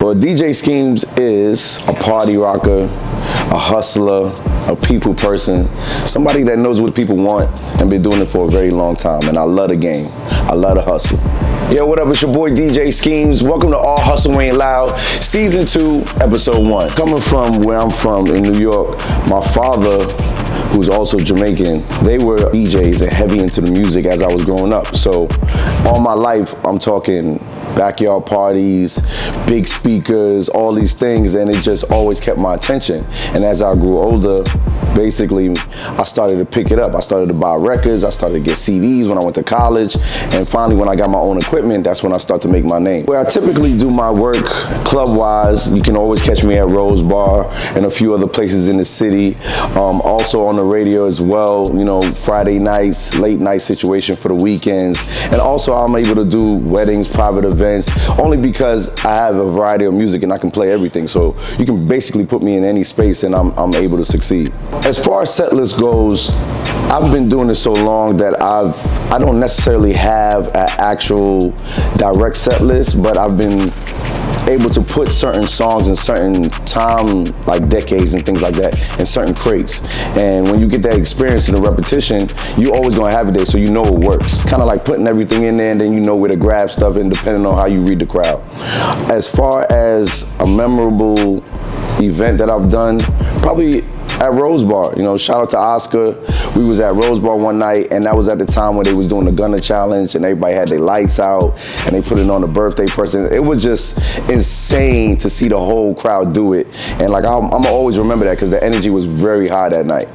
Well, DJ Schemes is a party rocker, a hustler, a people person, somebody that knows what people want and been doing it for a very long time. And I love the game. I love the hustle. Yo, what up? It's your boy DJ Schemes. Welcome to All Hustle Ain't Loud, Season 2, Episode 1. Coming from where I'm from in New York, my father, who's also Jamaican, they were DJs and heavy into the music as I was growing up. So all my life, I'm talking backyard parties, big speakers, all these things, and it just always kept my attention. And as I grew older, basically, I started to pick it up. I started to buy records, I started to get CDs when I went to college, and finally when I got my own equipment, that's when I started to make my name. Where I typically do my work club-wise, you can always catch me at Rose Bar and a few other places in the city. Also on the radio as well, you know, Friday nights, late night situation for the weekends. And also I'm able to do weddings, private events, only because I have a variety of music and I can play everything. So you can basically put me in any space and I'm able to succeed. As far as set list goes, I've been doing this so long that I don't necessarily have an actual direct set list, but I've been able to put certain songs in certain time, like decades and things like that, in certain crates. And when you get that experience and the repetition, you always gonna have it there, so you know it works. Kind of like putting everything in there and then you know where to grab stuff, and depending on how you read the crowd. As far as a memorable event that I've done, probably at Rose Bar. You know, shout out to Oscar. We was at Rose Bar one night, and that was at the time when they was doing the Gunner Challenge, and everybody had their lights out, and they put it on the birthday person. It was just insane to see the whole crowd do it. And like, I'm gonna always remember that because the energy was very high that night.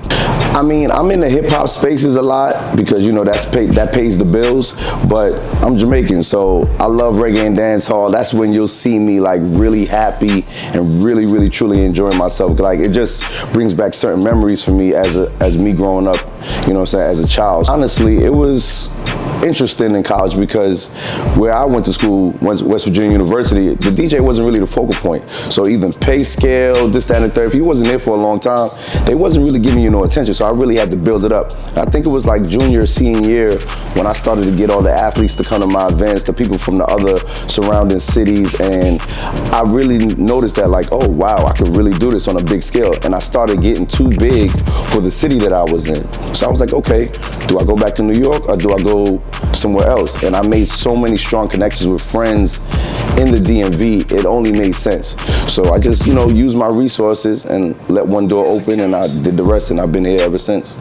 I mean, I'm in the hip hop spaces a lot because, you know, that pays the bills, but I'm Jamaican, so I love reggae and dance hall. That's when you'll see me like really happy and really, really, truly enjoying myself. Like, it just brings back certain memories for me as me growing up, you know what I'm saying, as a child. Honestly, it was interesting in college because where I went to school, West Virginia University, the DJ wasn't really the focal point. So even pay scale, this, that, and the third, if you wasn't there for a long time, they wasn't really giving you no attention. So I really had to build it up. And I think it was like junior, senior year when I started to get all the athletes to come to my events, the people from the other surrounding cities, and I really noticed that like, oh wow, I could really do this on a big scale. And I started getting too big for the city that I was in. So I was like, okay, do I go back to New York or do I go somewhere else? And I made so many strong connections with friends in the DMV, it only made sense. So I just, you know, used my resources and let one door open, and I did the rest, and I've been here ever since.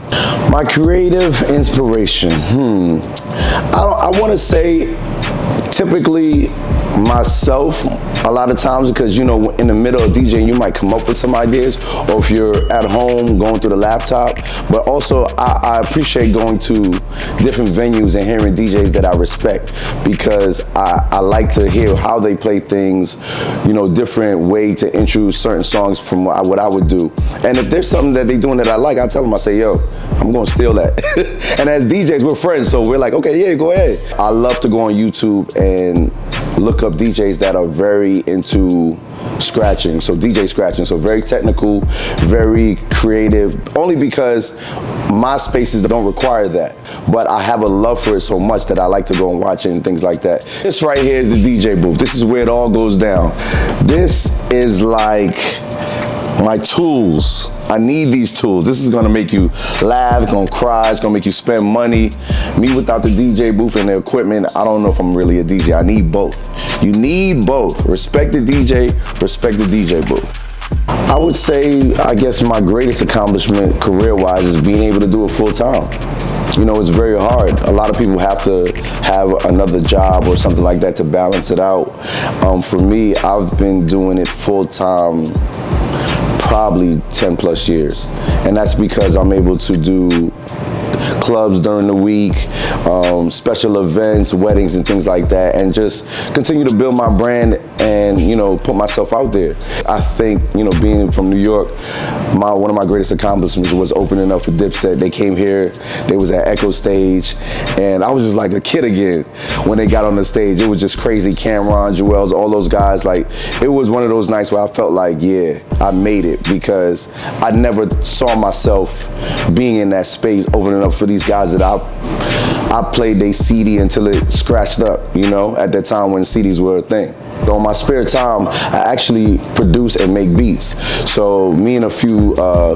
My creative inspiration, I want to say typically myself a lot of times, because, you know, in the middle of DJing you might come up with some ideas, or if you're at home going through the laptop. But also I appreciate going to different venues and hearing DJs that I respect, because I like to hear how they play things, you know, different way to introduce certain songs from what I would do. And if there's something that they doing that I like, I tell them, I say, yo, I'm gonna steal that. And as DJs, we're friends, so we're like, okay, yeah, go ahead. I love to go on YouTube and look up DJs that are very into scratching, so DJ scratching, so very technical, very creative, only because my spaces don't require that, but I have a love for it so much that I like to go and watch it and things like that. This right here is the DJ booth. This is where it all goes down. This is like my tools. I need these tools. This is gonna make you laugh, it's gonna cry, it's gonna make you spend money. Me without the DJ booth and the equipment, I don't know if I'm really a DJ. I need both. You need both. Respect the DJ, respect the DJ booth. I would say, I guess my greatest accomplishment career-wise is being able to do it full-time. You know, it's very hard. A lot of people have to have another job or something like that to balance it out. For me, I've been doing it full-time probably 10 plus years. And that's because I'm able to do clubs during the week, special events, weddings and things like that, and just continue to build my brand and, you know, put myself out there. I think, you know, being from New York, one of my greatest accomplishments was opening up for Dipset. They came here, they was at Echo Stage, and I was just like a kid again when they got on the stage. It was just crazy. Cameron, Joel's, all those guys, like, it was one of those nights where I felt like, yeah, I made it, because I never saw myself being in that space, opening up for these guys that I played their CD until it scratched up, you know, at that time when CDs were a thing. So in my spare time, I actually produce and make beats. So me and a few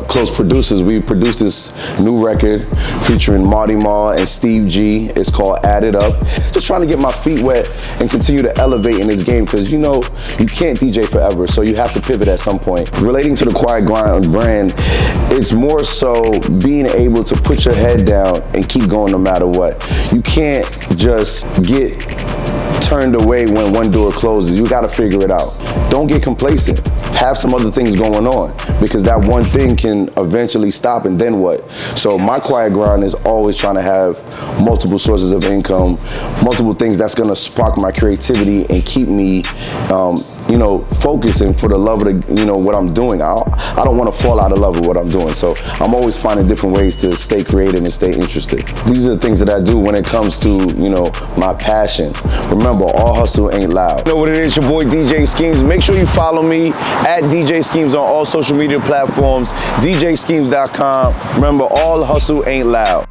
close producers, we produced this new record featuring Marty Marr and Steve G. It's called Add It Up. Just trying to get my feet wet and continue to elevate in this game, because you know, you can't DJ forever, so you have to pivot at some point. Relating to the Quiet Grind brand, it's more so being able to put your head down and keep going no matter what. You can't just get turned away when one door closes. You gotta figure it out. Don't get complacent. Have some other things going on, because that one thing can eventually stop, and then what? So my Quiet Grind is always trying to have multiple sources of income, multiple things that's gonna spark my creativity and keep me you know, focusing for the love of the, you know, what I'm doing. I don't want to fall out of love with what I'm doing. So I'm always finding different ways to stay creative and stay interested. These are the things that I do when it comes to, you know, my passion. Remember, all hustle ain't loud. You know what it is, your boy DJ Schemes. Make sure you follow me at DJ Schemes on all social media platforms, djschemes.com. Remember, all hustle ain't loud.